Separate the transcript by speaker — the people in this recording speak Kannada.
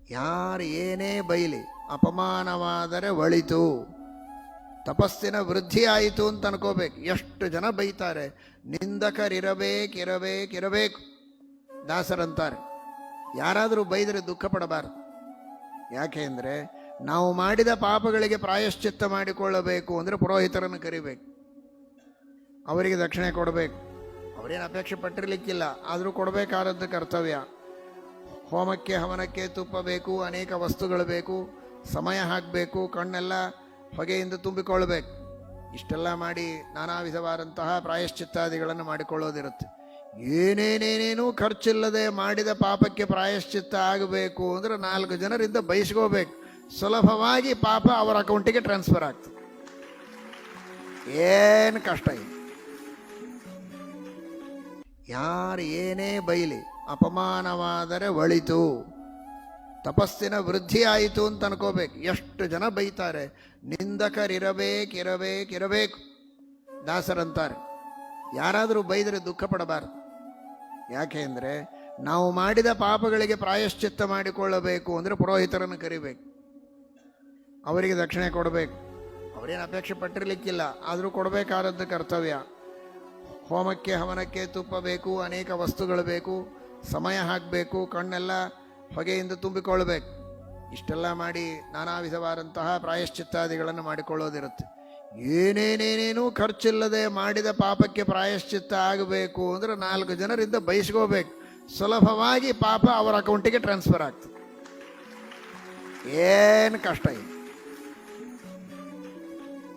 Speaker 1: ಯಾರು ಏನೇ ಬೈಲಿ ಅಪಮಾನವಾದರೆ ಒಳಿತು, ತಪಸ್ಸಿನ ವೃದ್ಧಿ ಆಯಿತು ಅಂತ ಅನ್ಕೋಬೇಕು. ಎಷ್ಟು ಜನ ಬೈತಾರೆ, ನಿಂದಕರಿರಬೇಕಿರಬೇಕು. ದಾಸರಂತಾರೆ, ಯಾರಾದರೂ ಬೈದರೆ ದುಃಖ ಪಡಬಾರದು. ಯಾಕೆ ಅಂದರೆ ನಾವು ಮಾಡಿದ ಪಾಪಗಳಿಗೆ ಪ್ರಾಯಶ್ಚಿತ್ತ ಮಾಡಿಕೊಳ್ಳಬೇಕು ಅಂದರೆ ಪುರೋಹಿತರನ್ನು ಕರಿಬೇಕು, ಅವರಿಗೆ ದಕ್ಷಿಣೆ ಕೊಡಬೇಕು. ಅವರೇನು ಅಪೇಕ್ಷೆ ಪಟ್ಟಿರಲಿಕ್ಕಿಲ್ಲ, ಆದರೂ ಕೊಡಬೇಕಾದದ್ದು ಕರ್ತವ್ಯ. ಹೋಮಕ್ಕೆ ಹವನಕ್ಕೆ ತುಪ್ಪ ಬೇಕು, ಅನೇಕ ವಸ್ತುಗಳು ಬೇಕು, ಸಮಯ ಹಾಕಬೇಕು, ಕಣ್ಣೆಲ್ಲ ಹೊಗೆಯಿಂದ ತುಂಬಿಕೊಳ್ಳಬೇಕು. ಇಷ್ಟೆಲ್ಲ ಮಾಡಿ ನಾನಾ ವಿಧವಾದಂತಹ ಪ್ರಾಯಶ್ಚಿತ್ತಾದಿಗಳನ್ನು ಮಾಡಿಕೊಳ್ಳೋದಿರುತ್ತೆ. ಏನೇನೇನೇನೂ ಖರ್ಚಿಲ್ಲದೆ ಮಾಡಿದ ಪಾಪಕ್ಕೆ ಪ್ರಾಯಶ್ಚಿತ್ತ ಆಗಬೇಕು ಅಂದರೆ 4 ಜನರಿಂದ ಬಯಸ್ಕೋಬೇಕು. ಸುಲಭವಾಗಿ ಪಾಪ ಅವರ ಅಕೌಂಟಿಗೆ ಟ್ರಾನ್ಸ್ಫರ್ ಆಗ್ತದೆ. ಏನು ಕಷ್ಟ ಇಲ್ಲ. ಯಾರು ಏನೇ ಬೈಲಿ ಅಪಮಾನವಾದರೆ ಒಳಿತು, ತಪಸ್ಸಿನ ವೃದ್ಧಿ ಆಯಿತು ಅಂತ ಅನ್ಕೋಬೇಕು. ಎಷ್ಟು ಜನ ಬೈತಾರೆ, ನಿಂದಕರಿರಬೇಕಿರಬೇಕು. ದಾಸರಂತಾರೆ, ಯಾರಾದರೂ ಬೈದರೆ ದುಃಖ ಪಡಬಾರದು. ಯಾಕೆ ಅಂದರೆ ನಾವು ಮಾಡಿದ ಪಾಪಗಳಿಗೆ ಪ್ರಾಯಶ್ಚಿತ್ತ ಮಾಡಿಕೊಳ್ಳಬೇಕು ಅಂದರೆ ಪುರೋಹಿತರನ್ನು ಕರಿಬೇಕು, ಅವರಿಗೆ ದಕ್ಷಿಣೆ ಕೊಡಬೇಕು. ಅವರೇನು ಅಪೇಕ್ಷೆ ಪಟ್ಟಿರಲಿಕ್ಕಿಲ್ಲ, ಆದರೂ ಕೊಡಬೇಕಾದದ್ದು ಕರ್ತವ್ಯ. ಹೋಮಕ್ಕೆ ಹವನಕ್ಕೆ ತುಪ್ಪ ಬೇಕು, ಅನೇಕ ವಸ್ತುಗಳು ಬೇಕು, ಸಮಯ ಹಾಕಬೇಕು, ಕಣ್ಣೆಲ್ಲ ಹೊಗೆಯಿಂದ ತುಂಬಿಕೊಳ್ಳಬೇಕು. ಇಷ್ಟೆಲ್ಲ ಮಾಡಿ ನಾನಾ ವಿಧವಾದಂತಹ ಪ್ರಾಯಶ್ಚಿತ್ತಾದಿಗಳನ್ನು ಮಾಡಿಕೊಳ್ಳೋದಿರುತ್ತೆ. ಏನೇನೇನೇನೂ ಖರ್ಚಿಲ್ಲದೆ ಮಾಡಿದ ಪಾಪಕ್ಕೆ ಪ್ರಾಯಶ್ಚಿತ್ತ ಆಗಬೇಕು ಅಂದರೆ 4 ಜನರಿಂದ ಬಯಸ್ಕೋಬೇಕು. ಸುಲಭವಾಗಿ ಪಾಪ ಅವರ ಅಕೌಂಟಿಗೆ ಟ್ರಾನ್ಸ್ಫರ್ ಆಗ್ತದೆ. ಏನು ಕಷ್ಟ ಇಲ್ಲ.